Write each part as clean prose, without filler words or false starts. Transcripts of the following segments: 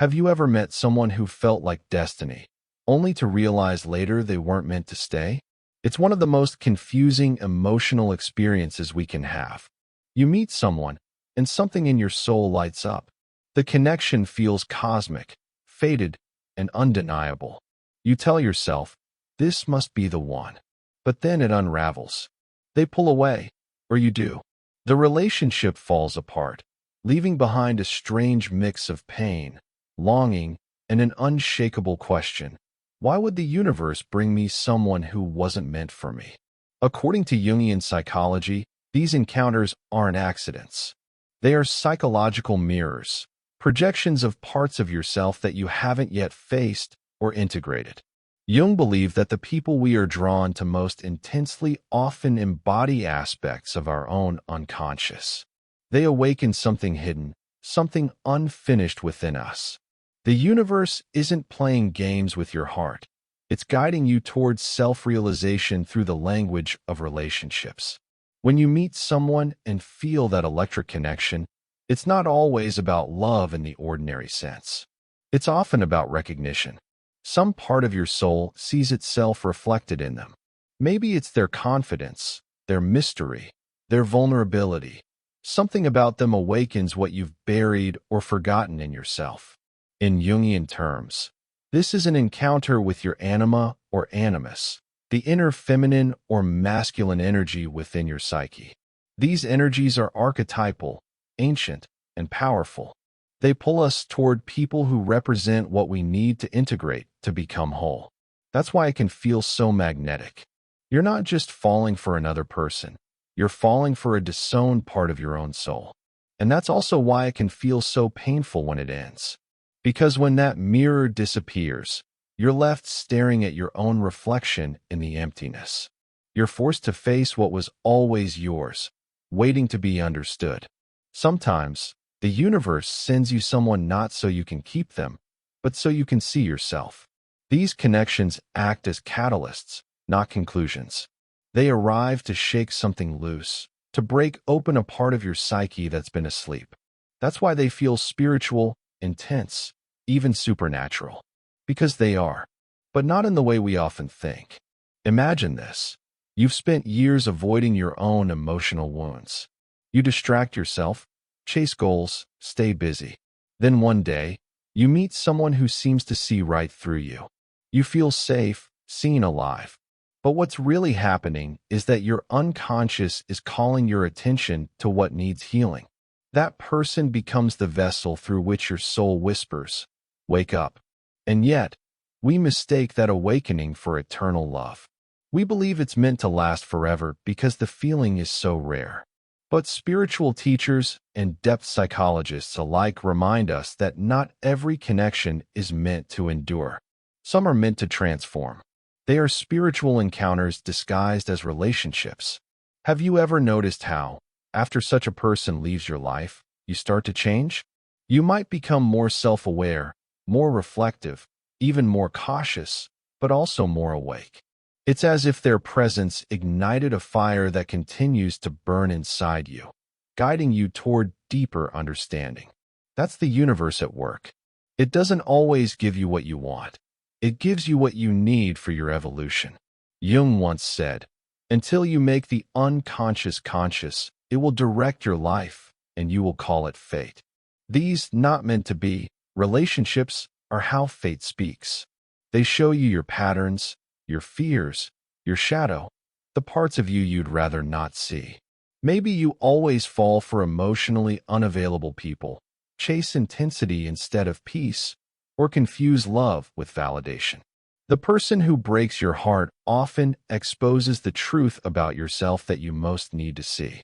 Have you ever met someone who felt like destiny, only to realize later they weren't meant to stay? It's one of the most confusing emotional experiences we can have. You meet someone, and something in your soul lights up. The connection feels cosmic, fated, and undeniable. You tell yourself, this must be the one. But then it unravels. They pull away, or you do. The relationship falls apart, leaving behind a strange mix of pain, longing, and an unshakable question. Why would the universe bring me someone who wasn't meant for me? According to Jungian psychology, these encounters aren't accidents. They are psychological mirrors, projections of parts of yourself that you haven't yet faced or integrated. Jung believed that the people we are drawn to most intensely often embody aspects of our own unconscious. They awaken something hidden, something unfinished within us. The universe isn't playing games with your heart. It's guiding you towards self-realization through the language of relationships. When you meet someone and feel that electric connection, it's not always about love in the ordinary sense. It's often about recognition. Some part of your soul sees itself reflected in them. Maybe it's their confidence, their mystery, their vulnerability. Something about them awakens what you've buried or forgotten in yourself. In Jungian terms, this is an encounter with your anima or animus, the inner feminine or masculine energy within your psyche. These energies are archetypal, ancient, and powerful. They pull us toward people who represent what we need to integrate to become whole. That's why it can feel so magnetic. You're not just falling for another person. You're falling for a disowned part of your own soul. And that's also why it can feel so painful when it ends. Because when that mirror disappears, you're left staring at your own reflection in the emptiness. You're forced to face what was always yours, waiting to be understood. Sometimes, the universe sends you someone not so you can keep them, but so you can see yourself. These connections act as catalysts, not conclusions. They arrive to shake something loose, to break open a part of your psyche that's been asleep. That's why they feel spiritual, intense, even supernatural. Because they are, but not in the way we often think. Imagine this. You've spent years avoiding your own emotional wounds. You distract yourself, chase goals, stay busy. Then one day, you meet someone who seems to see right through you. You feel safe, seen, alive. But what's really happening is that your unconscious is calling your attention to what needs healing. That person becomes the vessel through which your soul whispers, "Wake up." And yet, we mistake that awakening for eternal love. We believe it's meant to last forever because the feeling is so rare. But spiritual teachers and depth psychologists alike remind us that not every connection is meant to endure. Some are meant to transform. They are spiritual encounters disguised as relationships. Have you ever noticed how, after such a person leaves your life, you start to change? You might become more self-aware, more reflective, even more cautious, but also more awake. It's as if their presence ignited a fire that continues to burn inside you, guiding you toward deeper understanding. That's the universe at work. It doesn't always give you what you want. It gives you what you need for your evolution. Jung once said, "Until you make the unconscious conscious, it will direct your life, and you will call it fate." These not meant to be relationships are how fate speaks. They show you your patterns, your fears, your shadow, the parts of you you'd rather not see. Maybe you always fall for emotionally unavailable people, chase intensity instead of peace, or confuse love with validation. The person who breaks your heart often exposes the truth about yourself that you most need to see.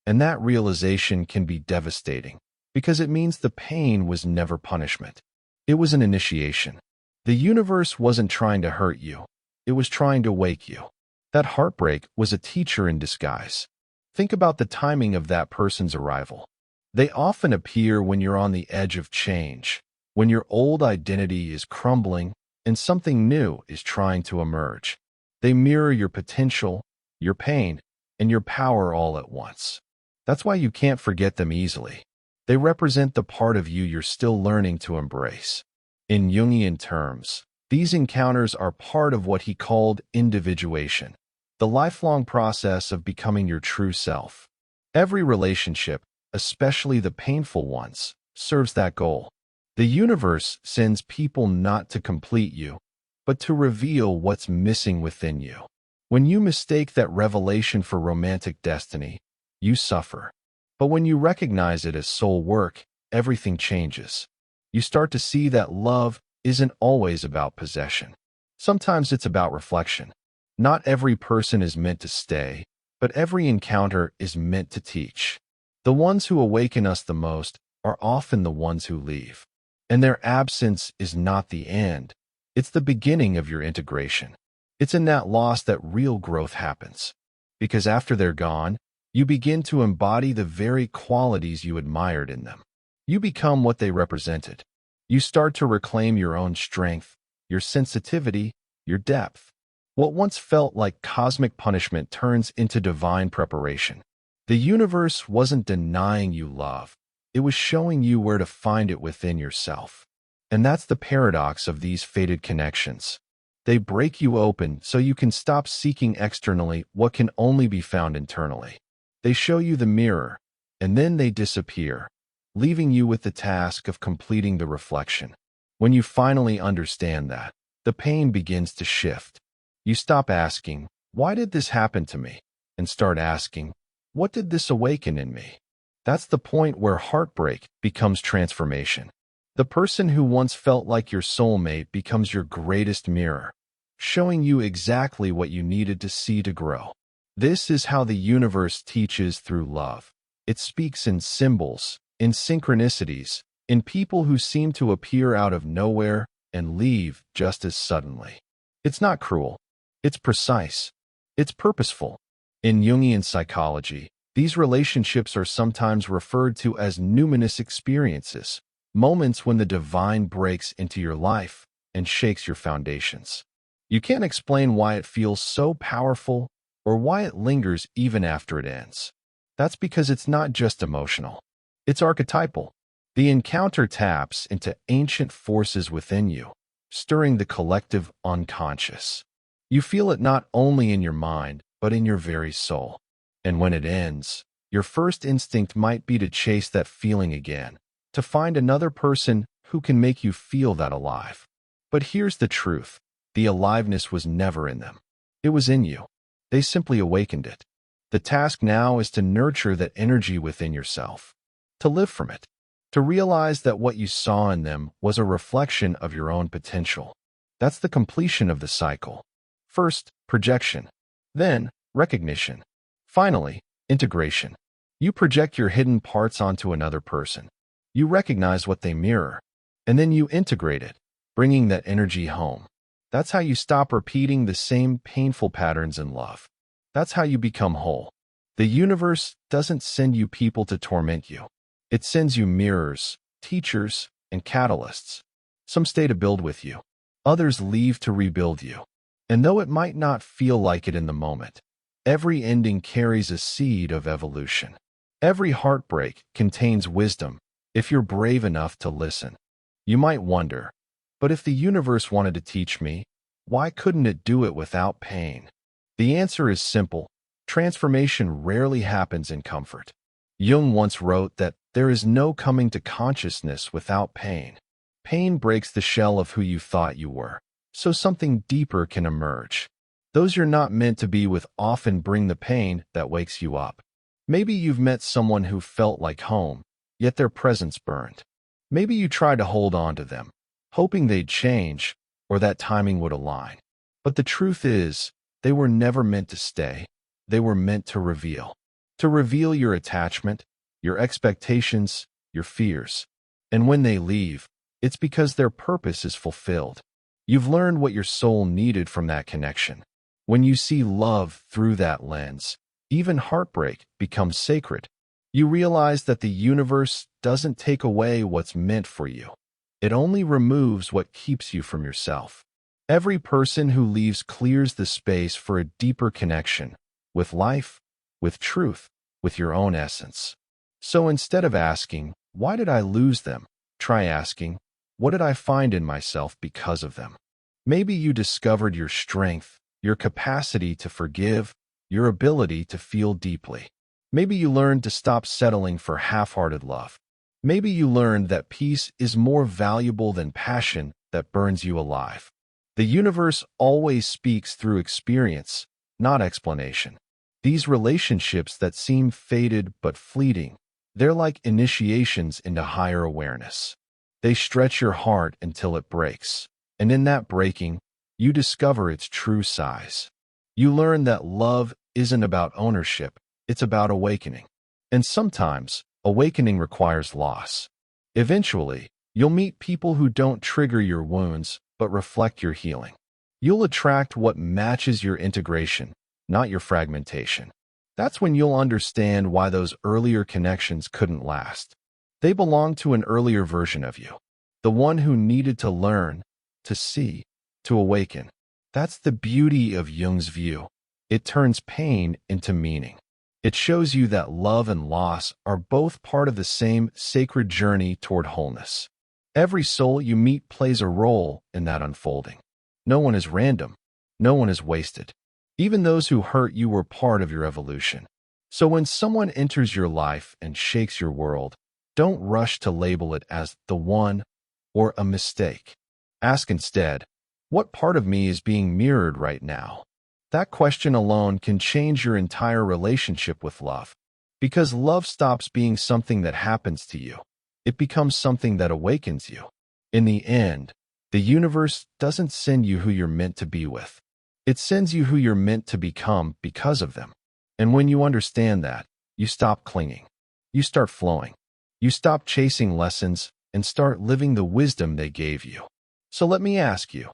And that realization can be devastating, because it means the pain was never punishment. It was an initiation. The universe wasn't trying to hurt you. It was trying to wake you. That heartbreak was a teacher in disguise. Think about the timing of that person's arrival. They often appear when you're on the edge of change, when your old identity is crumbling and something new is trying to emerge. They mirror your potential, your pain, and your power all at once. That's why you can't forget them easily. They represent the part of you you're still learning to embrace. In Jungian terms, these encounters are part of what he called individuation, the lifelong process of becoming your true self. Every relationship, especially the painful ones, serves that goal. The universe sends people not to complete you, but to reveal what's missing within you. When you mistake that revelation for romantic destiny, you suffer. But when you recognize it as soul work, everything changes. You start to see that love isn't always about possession. Sometimes it's about reflection. Not every person is meant to stay, but every encounter is meant to teach. The ones who awaken us the most are often the ones who leave. And their absence is not the end. It's the beginning of your integration. It's in that loss that real growth happens. Because after they're gone, you begin to embody the very qualities you admired in them. You become what they represented. You start to reclaim your own strength, your sensitivity, your depth. What once felt like cosmic punishment turns into divine preparation. The universe wasn't denying you love. It was showing you where to find it within yourself. And that's the paradox of these fated connections. They break you open so you can stop seeking externally what can only be found internally. They show you the mirror, and then they disappear, leaving you with the task of completing the reflection. When you finally understand that, the pain begins to shift. You stop asking, "Why did this happen to me?" and start asking, "What did this awaken in me?" That's the point where heartbreak becomes transformation. The person who once felt like your soulmate becomes your greatest mirror, showing you exactly what you needed to see to grow. This is how the universe teaches through love. It speaks in symbols, in synchronicities, in people who seem to appear out of nowhere and leave just as suddenly. It's not cruel. It's precise. It's purposeful. In Jungian psychology, these relationships are sometimes referred to as numinous experiences, moments when the divine breaks into your life and shakes your foundations. You can't explain why it feels so powerful or why it lingers even after it ends. That's because it's not just emotional. It's archetypal. The encounter taps into ancient forces within you, stirring the collective unconscious. You feel it not only in your mind, but in your very soul. And when it ends, your first instinct might be to chase that feeling again, to find another person who can make you feel that alive. But here's the truth. The aliveness was never in them. It was in you. They simply awakened it. The task now is to nurture that energy within yourself, to live from it, to realize that what you saw in them was a reflection of your own potential. That's the completion of the cycle. First, projection. Then, recognition. Finally, integration. You project your hidden parts onto another person. You recognize what they mirror, and then you integrate it, bringing that energy home. That's how you stop repeating the same painful patterns in love. That's how you become whole. The universe doesn't send you people to torment you. It sends you mirrors, teachers, and catalysts. Some stay to build with you. Others leave to rebuild you. And though it might not feel like it in the moment, every ending carries a seed of evolution. Every heartbreak contains wisdom if you're brave enough to listen. You might wonder, but if the universe wanted to teach me, why couldn't it do it without pain? The answer is simple. Transformation rarely happens in comfort. Jung once wrote that there is no coming to consciousness without pain. Pain breaks the shell of who you thought you were, so something deeper can emerge. Those you're not meant to be with often bring the pain that wakes you up. Maybe you've met someone who felt like home, yet their presence burned. Maybe you tried to hold on to them, hoping they'd change or that timing would align. But the truth is, they were never meant to stay. They were meant to reveal. To reveal your attachment, your expectations, your fears. And when they leave, it's because their purpose is fulfilled. You've learned what your soul needed from that connection. When you see love through that lens, even heartbreak becomes sacred. You realize that the universe doesn't take away what's meant for you. It only removes what keeps you from yourself. Every person who leaves clears the space for a deeper connection with life, with truth, with your own essence. So instead of asking, why did I lose them? Try asking, what did I find in myself because of them? Maybe you discovered your strength, your capacity to forgive, your ability to feel deeply. Maybe you learned to stop settling for half-hearted love. Maybe you learned that peace is more valuable than passion that burns you alive. The universe always speaks through experience, not explanation. These relationships that seem faded but fleeting, they're like initiations into higher awareness. They stretch your heart until it breaks, and in that breaking, you discover its true size. You learn that love isn't about ownership, it's about awakening. And sometimes, awakening requires loss. Eventually, you'll meet people who don't trigger your wounds, but reflect your healing. You'll attract what matches your integration, not your fragmentation. That's when you'll understand why those earlier connections couldn't last. They belong to an earlier version of you, the one who needed to learn, to see, to awaken. That's the beauty of Jung's view. It turns pain into meaning. It shows you that love and loss are both part of the same sacred journey toward wholeness. Every soul you meet plays a role in that unfolding. No one is random. No one is wasted. Even those who hurt you were part of your evolution. So when someone enters your life and shakes your world, don't rush to label it as the one or a mistake. Ask instead, what part of me is being mirrored right now? That question alone can change your entire relationship with love. Because love stops being something that happens to you. It becomes something that awakens you. In the end, the universe doesn't send you who you're meant to be with. It sends you who you're meant to become because of them. And when you understand that, you stop clinging. You start flowing. You stop chasing lessons and start living the wisdom they gave you. So let me ask you,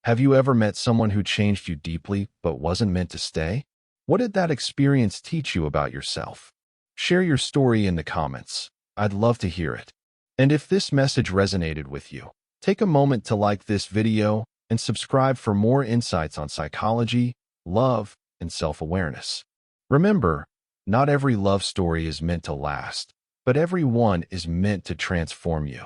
have you ever met someone who changed you deeply but wasn't meant to stay? What did that experience teach you about yourself? Share your story in the comments. I'd love to hear it. And if this message resonated with you, take a moment to like this video and subscribe for more insights on psychology, love, and self-awareness. Remember, not every love story is meant to last, but every one is meant to transform you.